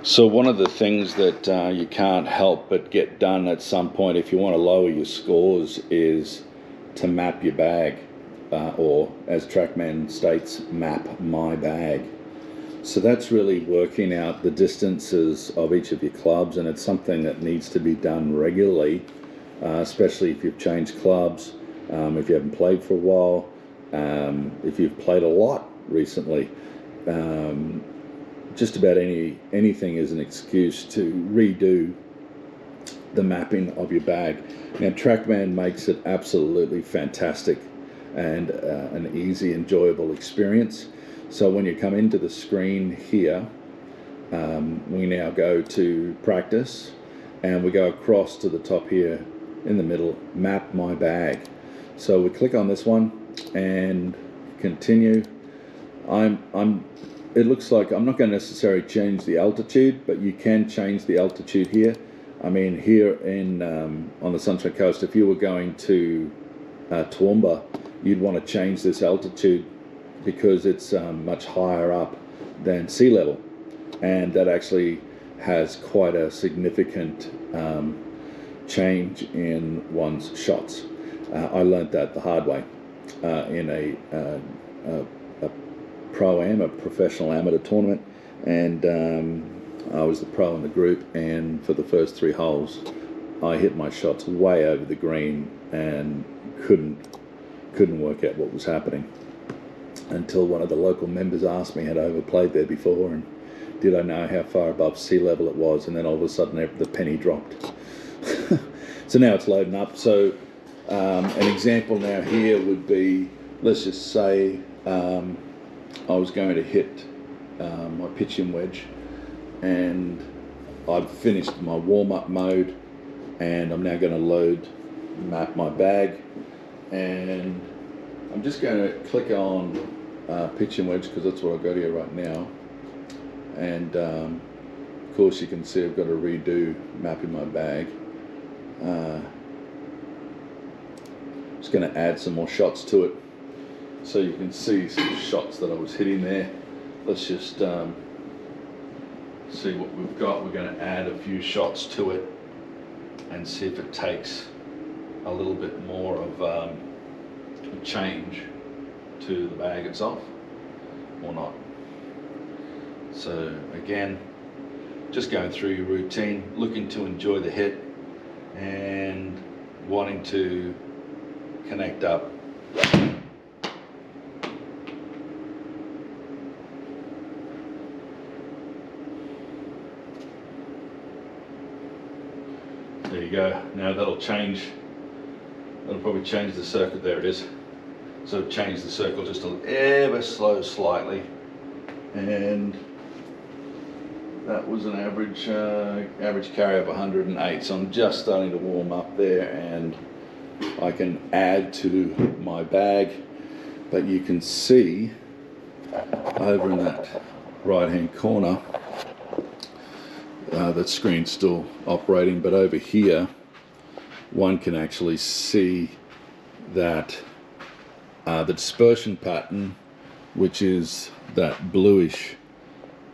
So one of the things that you can't help but get done at some point if you want to lower your scores is to map your bag, or as Trackman states, map my bag. So that's really working out the distances of each of your clubs, and it's something that needs to be done regularly, especially if you've changed clubs, if you haven't played for a while, if you've played a lot recently. Just about anything is an excuse to redo the mapping of your bag. Now, Trackman makes it absolutely fantastic and an easy, enjoyable experience. So when you come into the screen here, we now go to practice, and we go across to the top here in the middle, map my bag. So we click on this one and continue. It looks like I'm not going to necessarily change the altitude, but you can change the altitude here. I mean, here in on the Sunshine Coast, if you were going to Toowoomba, you'd want to change this altitude because it's much higher up than sea level, and that actually has quite a significant change in one's shots. I learned that the hard way in a pro-am, a professional amateur tournament, and I was the pro in the group, and for the first 3 holes I hit my shots way over the green and couldn't work out what was happening until one of the local members asked me had I ever played there before and did I know how far above sea level it was, and then all of a sudden the penny dropped. So now it's loading up. So an example now here would be, let's just say I was going to hit my pitching wedge, and I've finished my warm-up mode, and I'm now going to map my bag, and I'm just going to click on pitching wedge because that's what I've got here right now, and of course you can see I've got to redo mapping my bag. Just going to add some more shots to it so you can see some shots that I was hitting there. Let's just see what we've got. We're going to add a few shots to it and see if it takes a little bit more of a change to the bag itself or not. So again, just going through your routine, looking to enjoy the hit and wanting to connect up. There you go. Now that'll probably change the circuit. There it is. So change the circle just ever slightly, and that was an average carry of 108. So I'm just starting to warm up there, and I can add to my bag, but you can see over in that right hand corner that screen's still operating, but over here one can actually see that the dispersion pattern, which is that bluish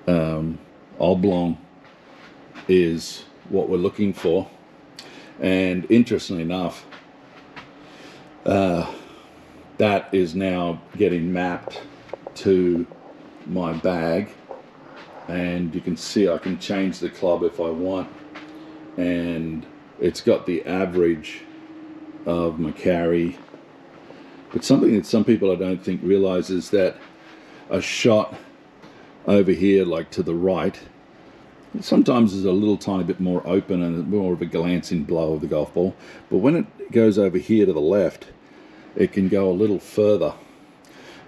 oblong, is what we're looking for. And interestingly enough, that is now getting mapped to my bag, and you can see I can change the club if I want, and it's got the average of my carry. But something that some people I don't think realize is that a shot over here, like to the right, sometimes is a little tiny bit more open and more of a glancing blow of the golf ball, but when it goes over here to the left, it can go a little further,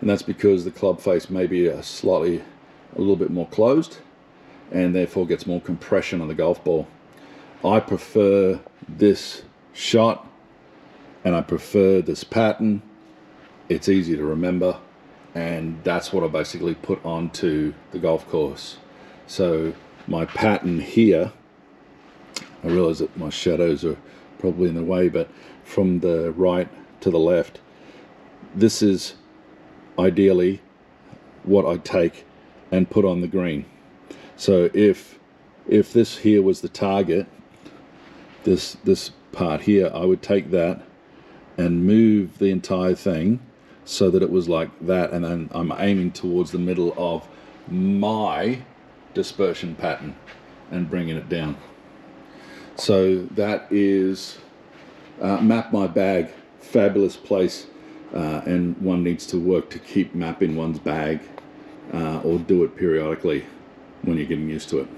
and that's because the club face may be a little bit more closed, and therefore gets more compression on the golf ball. I prefer this shot, and I prefer this pattern. It's easy to remember, and that's what I basically put onto the golf course. So my pattern here, I realize that my shadows are probably in the way, but from the right to the left, this is ideally what I take and put on the green. So if if this here was the target, this part here, I would take that and move the entire thing so that it was like that, and then I'm aiming towards the middle of my dispersion pattern and bringing it down. So that is Map My Bag. Fabulous place, and one needs to work to keep mapping one's bag, or do it periodically when you're getting used to it.